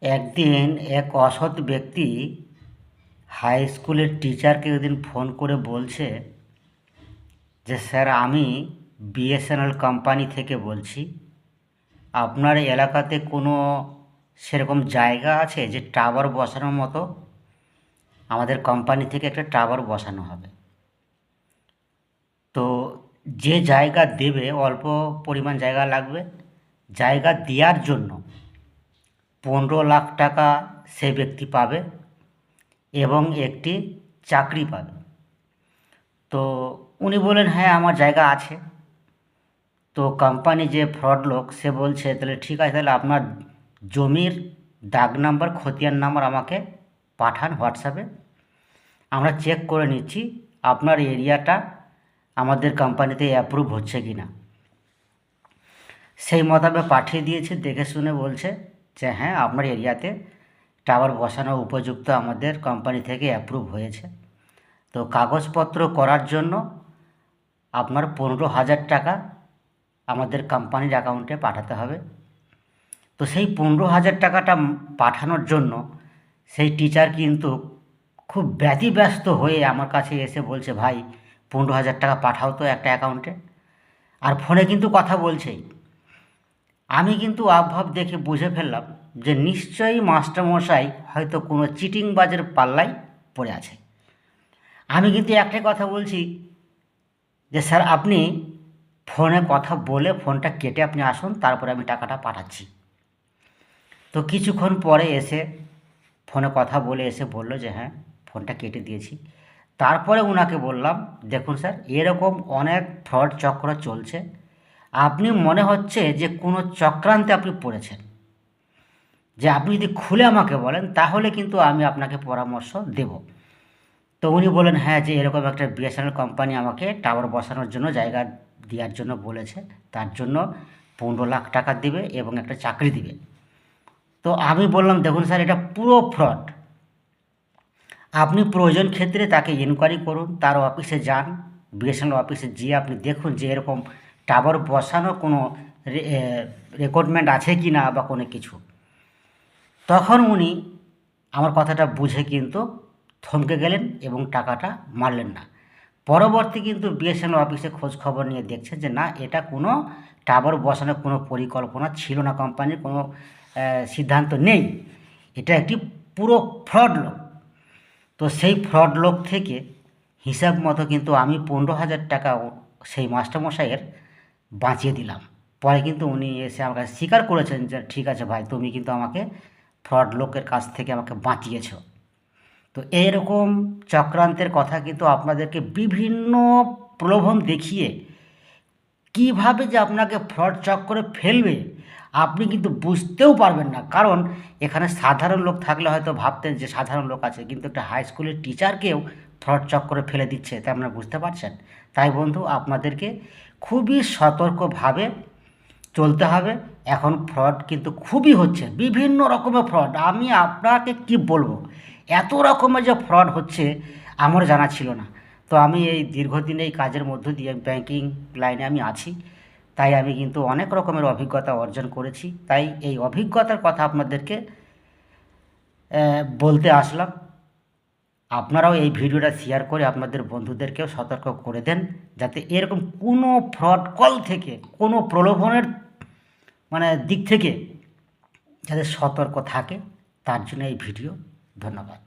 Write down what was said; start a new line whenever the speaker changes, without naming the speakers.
একদিন এক অসৎ ব্যক্তি হাই স্কুলের টিচারকে একদিন ফোন করে বলছে যে স্যার আমি বিএসএনএল কোম্পানি থেকে বলছি, আপনার এলাকাতে কোনো সেরকম জায়গা আছে যে টাওয়ার বসানোর মতো? আমাদের কোম্পানি থেকে একটা টাওয়ার বসানো হবে। তো যে জায়গা দেবে অল্প পরিমাণ জায়গা লাগবে। জায়গা দেওয়ার জন্য 15 লাখ টাকা সে ব্যক্তি পাবে এবং একটি চাকরি পাবে। তো উনি বললেন হ্যাঁ আমার জায়গা আছে। তো কোম্পানি যে ফ্রড লোক সে বলছে তাহলে ঠিক আছে, তাহলে আপনার জমির দাগ নাম্বার খতিয়ান নাম্বার আমাকে পাঠান হোয়াটসঅ্যাপে, আমরা চেক করে নিচ্ছি আপনার এরিয়াটা আমাদের কোম্পানিতে অ্যাপ্রুভ হচ্ছে কি না। সেই মোতাবেক পাঠিয়ে দিয়েছে, দেখে শুনে বলছে যে হ্যাঁ আপনার এরিয়াতে টাওয়ার বসানো উপযুক্ত আমাদের কোম্পানি থেকে অ্যাপ্রুভ হয়েছে। তো কাগজপত্র করার জন্য আপনার 15,000 টাকা আমাদের কোম্পানির অ্যাকাউন্টে পাঠাতে হবে। তো সেই 15,000 টাকাটা পাঠানোর জন্য সেই টিচার কিন্তু খুব ব্যতিব্যস্ত হয়ে আমার কাছে এসে বলছে, ভাই 15,000 টাকা পাঠাও তো একটা অ্যাকাউন্টে। আর ফোনে কিন্তু কথা বলছেই। আমি কিন্তু আবভাব দেখে বুঝে ফেললাম যে নিশ্চয়ই মাস্টারমশাই হয়তো কোনো চিটিংবাজের পাল্লায় পড়ে আছে। আমি কিন্তু একটাই কথা বলছি যে স্যার আপনি ফোনে কথা বলে ফোনটা কেটে আপনি আসুন, তারপরে আমি টাকাটা পাঠাচ্ছি। তো কিছুক্ষণ পরে এসে ফোনে কথা বলে এসে বললো যে হ্যাঁ ফোনটা কেটে দিয়েছি। তারপরে ওনাকে বললাম, দেখুন স্যার এরকম অনেক ফ্রড চক্র চলছে, আপনি মনে হচ্ছে যে কোনো চক্রান্তে আপনি পড়েছেন, যে আপনি যদি খুলে আমাকে বলেন তাহলে কিন্তু আমি আপনাকে পরামর্শ দেব। তো উনি বলেন হ্যাঁ যে এরকম একটা বিএসএনএল কোম্পানি আমাকে টাওয়ার বসানোর জন্য জায়গা দেওয়ার জন্য বলেছে, তার জন্য 15 লাখ টাকা দেবে এবং একটা চাকরি দিবে। তো আমি বললাম দেখুন স্যার এটা পুরো ফ্রড, আপনি প্রয়োজন ক্ষেত্রে তাকে ইনকোয়ারি করুন, তার অফিসে যান, বিএসএনএল অফিসে গিয়ে আপনি দেখুন যে এরকম টাওয়ার বসানোর কোনো রেকর্ডমেন্ট আছে কি না বা কোনো কিছু। তখন উনি আমার কথাটা বুঝে কিন্তু থমকে গেলেন এবং টাকাটা মারলেন না। পরবর্তী কিন্তু বিএসএনএল অফিসে খোঁজ খবর নিয়ে দেখছে যে না, এটা কোনো টাওয়ার বসানোর কোনো পরিকল্পনা ছিল না, কোম্পানির কোনো সিদ্ধান্ত নেই, এটা একটি পুরো ফ্রড লোক। তো সেই ফ্রড লোক থেকে হিসাব মতো কিন্তু আমি 15,000 টাকা সেই মাস্টারমশাইয়ের বাঁচিয়ে দিলাম। পরে কিন্তু উনি এসে আমার কাছে স্বীকার করেছেন যে ঠিক আছে ভাই, তুমি কিন্তু আমাকে ফ্রড লোকের কাছ থেকে আমাকে বাঁচিয়েছো। তো এইরকম চক্রান্তের কথা কিন্তু আপনাদেরকে বিভিন্ন প্রলোভন দেখিয়ে কীভাবে যে আপনাকে ফ্রড চক্করে ফেলবে আপনি কিন্তু বুঝতেও পারবেন না। কারণ এখানে সাধারণ লোক থাকলে হয়তো ভাবতেন যে সাধারণ লোক আছে, কিন্তু একটা হাই স্কুলের টিচারকেও ফ্রড চক্করে ফেলে দিচ্ছে, তাই আপনারা বুঝতে পারছেন। তাই বন্ধু আপনাদেরকে খুবই সতর্কভাবে চলতে হবে। এখন ফ্রড কিন্তু খুবই হচ্ছে, বিভিন্ন রকমের ফ্রড। আমি আপনাকে কি বলবো, এত রকমের যে ফ্রড হচ্ছে আমার জানা ছিল না। তো আমি এই দীর্ঘদিন এই কাজের মধ্য দিয়ে ব্যাংকিং লাইনে আমি আছি, তাই আমি কিন্তু অনেক রকমের অভিজ্ঞতা অর্জন করেছি। তাই এই অভিজ্ঞতার কথা আপনাদেরকে বলতে আসলাম। আপনারাও এই ভিডিওটা শেয়ার করে আপনাদের বন্ধুদেরকেও সতর্ক করে দেন, যাতে এরকম কোনো ফ্রড কল থেকে কোনো প্রলোভনের দিক থেকে যাতে সতর্ক থাকে, তার জন্য এই ভিডিও। ধন্যবাদ।